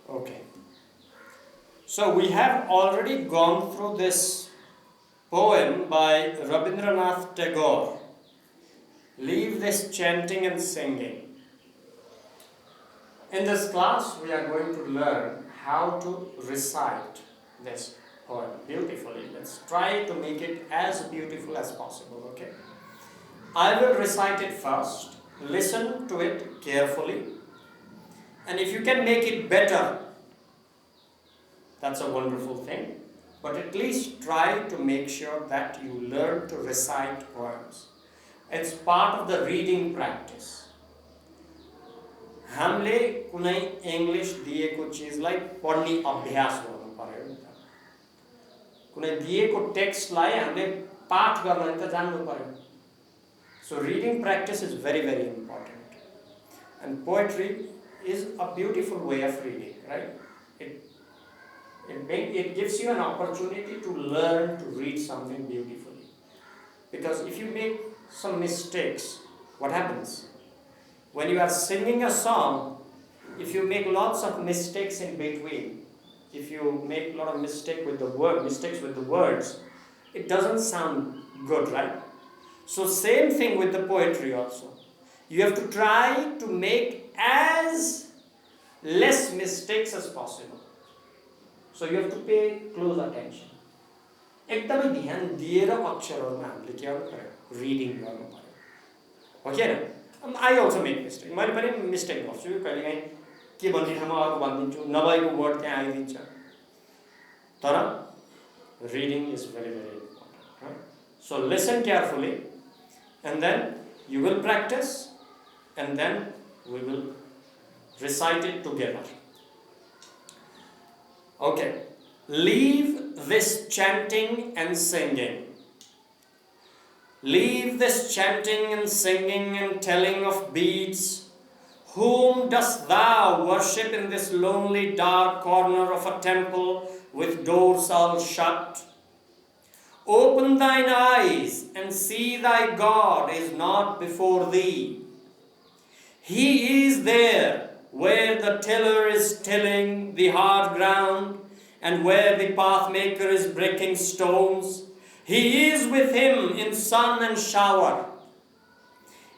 Okay. So we have already gone through this poem by Rabindra Nath Tagore. Leave this chanting and singing. In this class, we are going to learn how to recite this poem beautifully. Let's try to make it as beautiful as possible, okay? I will recite it first. Listen to it carefully. And if you can make it better, that's a wonderful thing. But at least try to make sure that you learn to recite poems. It's part of the reading practice. हामीले कुनै English दिएको चीजलाई पढ्ने अभ्यास गर्नु पर्यो नि त कुनै दिएको टेक्स्टलाई हामीले पाठ गर्न त जान्नु पर्यो So reading practice is very important and poetry is a beautiful way of reading, right? It gives you an opportunity to learn to read something beautifully. Because if you make some mistakes, what happens? When you are singing a song, if you make lots of mistakes in between, if you make a lot of mistakes with the words, it doesn't sound good, right? So same thing with the poetry also. You have to try to make as less mistakes as possible. So you have to pay close attention. एकदमै ध्यान दिएर अक्षरहरुमा हामीले के गर्नु पर्यो reading गर्नु पर्यो हो के I also make mistake मैले पनि मिस्टेक गर्छु कहिलेकाहीँ के भन्ने ठाउँमा अर्को भनिदिन्छु नभएको वर्ड त्यहाँ आइदिन्छ तर reading is very important, right? So listen carefully and then you will practice and then we will recite it together. Okay, leave this chanting and singing. Leave this chanting and singing and telling of beads. Whom dost thou worship in this lonely dark corner of a temple with doors all shut? Open thine eyes and see thy God is not before thee. He is there where the tiller is tilling the hard ground and where the pathmaker is breaking stones. He is with him in sun and shower,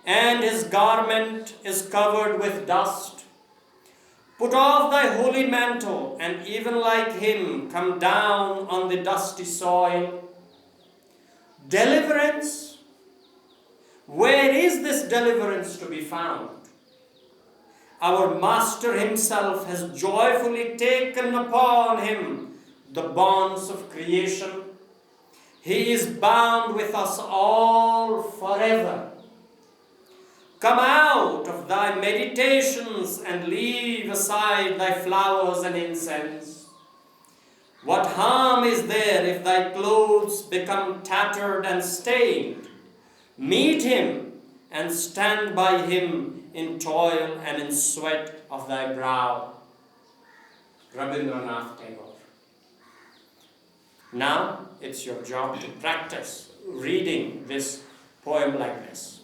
and his garment is covered with dust. Put off thy holy mantle, and even like him come down on the dusty soil. Deliverance? Where is this deliverance to be found? Our Master himself has joyfully taken upon him the bonds of creation. He is bound with us all forever. Come out of thy meditations and leave aside thy flowers and incense. What harm is there if thy clothes become tattered and stained? Meet him and stand by him in toil and in sweat of thy brow. Rabindra Nath Tagore. Now it's your job to practice reading this poem like this.